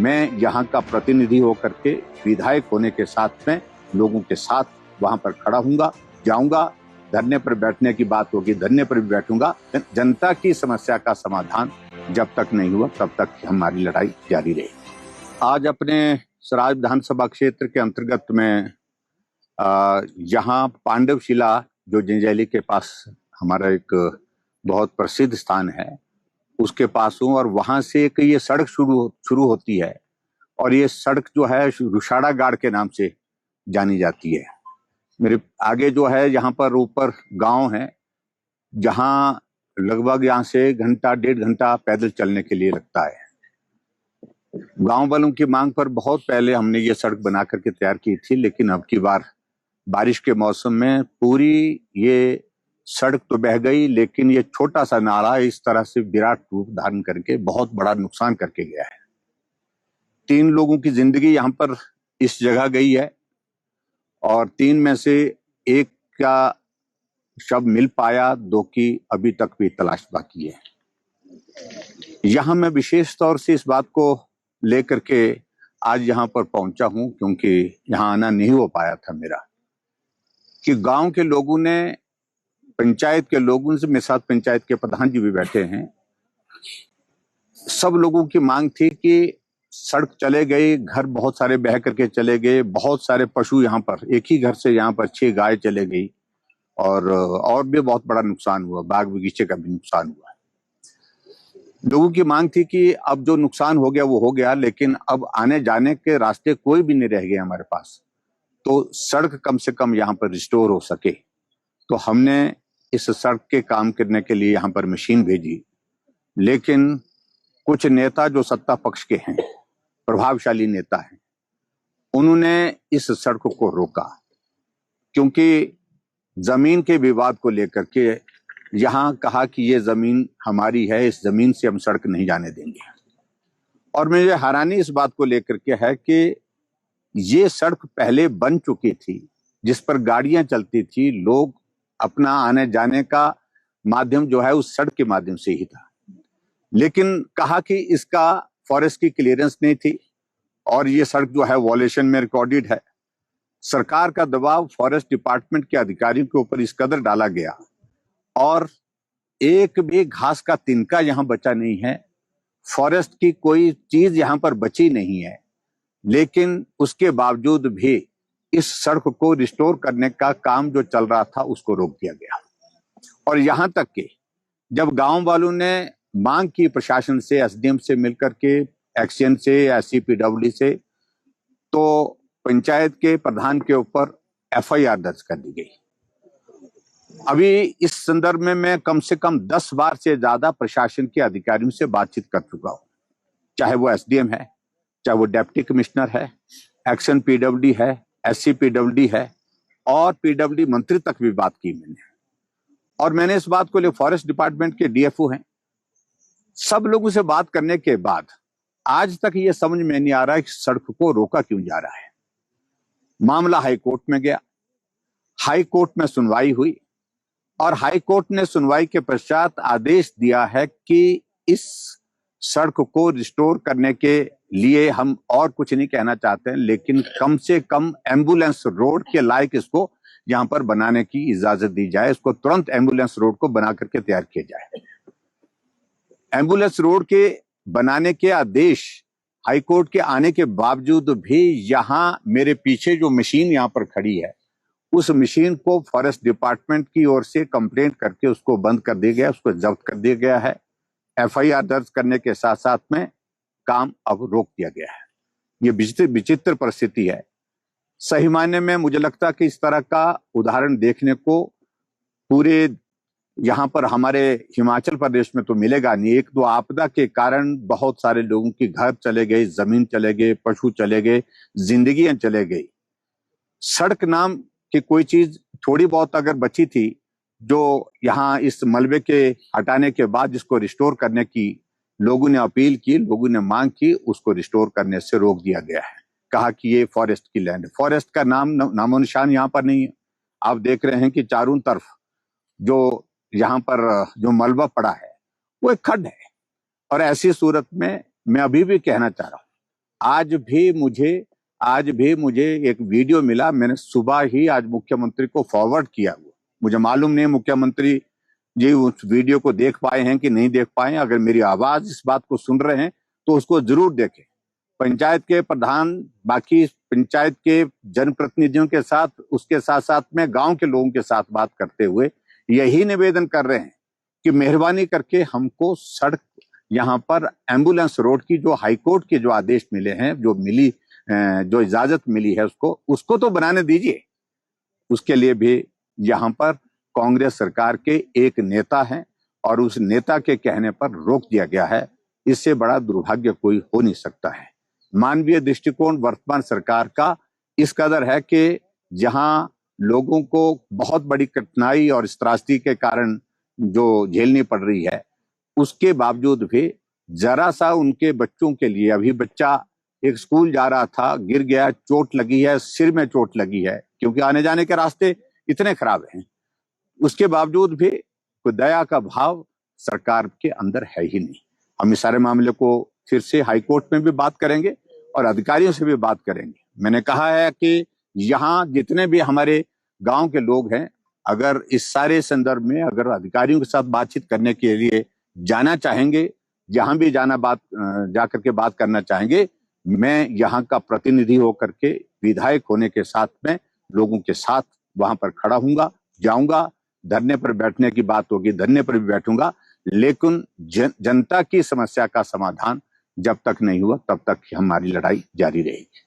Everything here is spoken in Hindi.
मैं यहाँ का प्रतिनिधि होकर के विधायक होने के साथ में लोगों के साथ वहां पर खड़ा हूंगा, जाऊंगा। धरने पर बैठने की बात होगी, धरने पर भी बैठूंगा। जनता की समस्या का समाधान जब तक नहीं हुआ तब तक हमारी लड़ाई जारी रहेगी। आज अपने सराज विधानसभा क्षेत्र के अंतर्गत में यहाँ पांडवशिला जो जंजैली के पास हमारा एक बहुत प्रसिद्ध स्थान है, उसके पास हूँ। और वहां से एक ये सड़क शुरू होती है और ये सड़क जो है रुशाड़ा गाड़ के नाम से जानी जाती है। मेरे आगे जो है यहाँ पर ऊपर गांव है, जहां लगभग यहाँ से घंटा 1.5 घंटा पैदल चलने के लिए लगता है। गांव वालों की मांग पर बहुत पहले हमने ये सड़क बना करके तैयार की थी, लेकिन अब की बार बारिश के मौसम में पूरी ये सड़क तो बह गई, लेकिन ये छोटा सा नाला इस तरह से विराट रूप धारण करके बहुत बड़ा नुकसान करके गया है। 3 लोगों की जिंदगी यहाँ पर इस जगह गई है और 3 में से 1 का शव मिल पाया, 2 की अभी तक भी तलाश बाकी है। यहाँ मैं विशेष तौर से इस बात को लेकर के आज यहाँ पर पहुंचा हूं, क्योंकि यहाँ आना नहीं हो पाया था मेरा, कि गांव के लोगों ने, पंचायत के लोगों से, मेरे साथ पंचायत के प्रधान जी भी बैठे हैं, सब लोगों की मांग थी कि सड़क चले गई, घर बहुत सारे बह करके चले गए, बहुत सारे पशु यहाँ पर, एक ही घर से यहाँ पर 6 गाय चले गई और भी बहुत बड़ा नुकसान हुआ, बाग बगीचे का भी नुकसान हुआ। लोगों की मांग थी कि अब जो नुकसान हो गया वो हो गया, लेकिन अब आने जाने के रास्ते कोई भी नहीं रह गए हमारे पास, तो सड़क कम से कम यहाँ पर रिस्टोर हो सके। तो हमने इस सड़क के काम करने के लिए यहाँ पर मशीन भेजी, लेकिन कुछ नेता जो सत्ता पक्ष के हैं, प्रभावशाली नेता हैं, उन्होंने इस सड़क को रोका, क्योंकि जमीन के विवाद को लेकर के यहाँ कहा कि ये जमीन हमारी है, इस जमीन से हम सड़क नहीं जाने देंगे। और मुझे हैरानी इस बात को लेकर के है कि ये सड़क पहले बन चुकी थी, जिस पर गाड़ियां चलती थी, लोग अपना आने जाने का माध्यम जो है उस सड़क के माध्यम से ही था, लेकिन कहा कि इसका फॉरेस्ट की क्लियरेंस नहीं थी और ये सड़क जो है वॉल्यूशन में रिकॉर्डेड है। सरकार का दबाव फॉरेस्ट डिपार्टमेंट के अधिकारियों के ऊपर इस कदर डाला गया और एक भी घास का तिनका यहाँ बचा नहीं है, फॉरेस्ट की कोई चीज यहाँ पर बची नहीं है, लेकिन उसके बावजूद भी इस सड़क को रिस्टोर करने का काम जो चल रहा था उसको रोक दिया गया। और यहां तक कि जब गांव वालों ने मांग की प्रशासन से, एसडीएम से मिलकर के, एक्शन से, एससीपीडब्ल्यू से, तो पंचायत के प्रधान के ऊपर एफआईआर दर्ज कर दी गई। अभी इस संदर्भ में मैं कम से कम 10 बार से ज्यादा प्रशासन के अधिकारियों से बातचीत कर चुका हूं, चाहे वो एसडीएम है, चाहे वो डिप्टी कमिश्नर है, एक्शन पीडब्ल्यू है, एससीपीडब्ल्यू है, और पीडब्ल्यू मंत्री तक भी बात की मैंने। और मैंने इस बात को ले, फॉरेस्ट डिपार्टमेंट के डीएफओ हैं, सब लोगों से बात करने के बाद आज तक ये समझ में नहीं आ रहा है कि सड़क को रोका क्यों जा रहा है। मामला हाई कोर्ट में गया, हाई कोर्ट में सुनवाई हुई और हाई कोर्ट ने सुनवाई के पश्चात आदेश दिया है कि इस सड़क को रिस्टोर करने के लिए हम और कुछ नहीं कहना चाहते हैं, लेकिन कम से कम एम्बुलेंस रोड के लायक इसको यहां पर बनाने की इजाजत दी जाए, इसको तुरंत एम्बुलेंस रोड को बना करके तैयार किया जाए। एम्बुलेंस रोड के बनाने के आदेश हाईकोर्ट के आने के बावजूद भी यहाँ मेरे पीछे जो मशीन यहाँ पर खड़ी है, उस मशीन को फॉरेस्ट डिपार्टमेंट की ओर से कंप्लेंट करके उसको बंद कर दिया गया, उसको जब्त कर दिया गया है। एफआईआर दर्ज करने के साथ साथ में काम अब रोक दिया गया है। ये विचित्र परिस्थिति है। सही मायने में मुझे लगता है कि इस तरह का उदाहरण देखने को पूरे यहाँ पर हमारे हिमाचल प्रदेश में तो मिलेगा नहीं। एक तो आपदा के कारण बहुत सारे लोगों की घर चले गए, जमीन चले गए, पशु चले गए, जिंदगियां चले गई। सड़क नाम की कोई चीज थोड़ी बहुत अगर बची थी, जो यहाँ इस मलबे के हटाने के बाद जिसको रिस्टोर करने की लोगों ने अपील की, लोगों ने मांग की, उसको रिस्टोर करने से रोक दिया गया है। कहा कि ये फॉरेस्ट की लैंड है। फॉरेस्ट का नामो निशान यहाँ पर नहीं है। आप देख रहे हैं कि चारों तरफ जो यहाँ पर जो मलबा पड़ा है वो एक खड्ड है। और ऐसी सूरत में मैं अभी भी कहना चाह रहा हूँ आज भी मुझे एक वीडियो मिला, मैंने सुबह ही आज मुख्यमंत्री को फॉरवर्ड किया हुआ। मुझे मालूम नहीं मुख्यमंत्री जी उस वीडियो को देख पाए हैं कि नहीं देख पाए। अगर मेरी आवाज इस बात को सुन रहे हैं तो उसको जरूर देखें। पंचायत के प्रधान, बाकी पंचायत के जनप्रतिनिधियों के साथ, उसके साथ साथ में गांव के लोगों के साथ बात करते हुए यही निवेदन कर रहे हैं कि मेहरबानी करके हमको सड़क, यहाँ पर एम्बुलेंस रोड की जो हाईकोर्ट के जो आदेश मिले हैं, जो इजाजत मिली है, उसको तो बनाने दीजिए। उसके लिए भी यहाँ पर कांग्रेस सरकार के एक नेता हैं और उस नेता के कहने पर रोक दिया गया है। इससे बड़ा दुर्भाग्य कोई हो नहीं सकता है। मानवीय दृष्टिकोण वर्तमान सरकार का इस कदर है कि जहां लोगों को बहुत बड़ी कठिनाई और इस त्रासदी के कारण जो झेलनी पड़ रही है, उसके बावजूद भी जरा सा उनके बच्चों के लिए, अभी बच्चा एक स्कूल जा रहा था, गिर गया, चोट लगी है, सिर में चोट लगी है, क्योंकि आने जाने के रास्ते इतने खराब हैं, उसके बावजूद भी कोई दया का भाव सरकार के अंदर है ही नहीं। हम इस सारे मामले को फिर से हाईकोर्ट में भी बात करेंगे और अधिकारियों से भी बात करेंगे। मैंने कहा है कि यहाँ जितने भी हमारे गांव के लोग हैं, अगर इस सारे संदर्भ में अगर अधिकारियों के साथ बातचीत करने के लिए जाना चाहेंगे, जहां भी जा करके बात करना चाहेंगे, मैं यहाँ का प्रतिनिधि होकर के, विधायक होने के साथ में लोगों के साथ वहां पर खड़ा हूंगा, जाऊंगा। धरने पर बैठने की बात होगी, धरने पर भी बैठूंगा, लेकिन जनता की समस्या का समाधान जब तक नहीं हुआ तब तक हमारी लड़ाई जारी रहेगी।